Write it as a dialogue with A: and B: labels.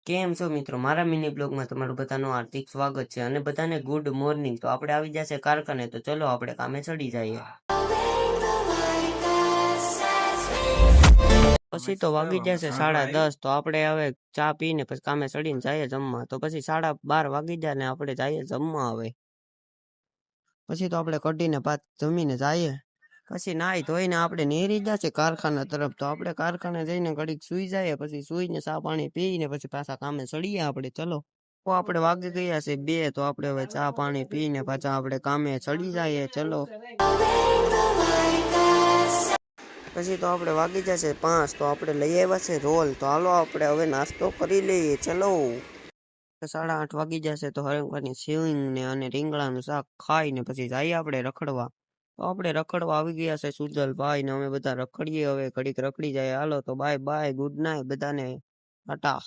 A: કેમ છો મિત્રો? મારા મિની બ્લોગમાં તમારું બધાનું હાર્દિક સ્વાગત છે અને બધાને ગુડ મોર્નિંગ. તો આપણે આવી જશે કારખાને, તો ચલો આપણે કામે ચડી જઈએ. પછી તો વાગી જશે 10:30. તો આપણે હવે ચા પીને પછી કામે ચડીને જઈએ જમવા. તો પછી 12:30 વાગી જાય ને આપણે જઈએ જમવા. હવે પછી તો આપણે કઢીને ભાત જમીને જઈએ. પછી નાઈ ધોઈને આપણે નેરી જશે કારખાના તરફ. તો આપણે કારખાને જઈને ઘડીક સુઈ જઈએ. પછી સુઈને ચા પાણી પીને પછી પાછા કામે ચડીએ આપણે. ચલો, તો આપણે વાગી ગયા છે 2. તો આપણે હવે ચા પાણી પીને પાછા આપણે કામે ચડી જઈએ. ચલો, પછી તો આપણે વાગી જશે 5. તો આપણે લઈ આવ્યા છે રોલ. તો હાલો આપણે હવે નાસ્તો કરી લઈએ. ચલો, 8:30 વાગી જશે. તો હરંગવાની સેવિંગ ને અને રીંગણાનું શાક ખાઈને પછી જઈએ આપણે રખડવા. તો આપણે રખડવા આવી ગયા છે સુજલભાઈ ને અમે બધા રખડીએ. હવે ઘડીક રખડી જાય. હાલો તો બાય બાય, ગુડ નાઇટ બધાને, ટાટા.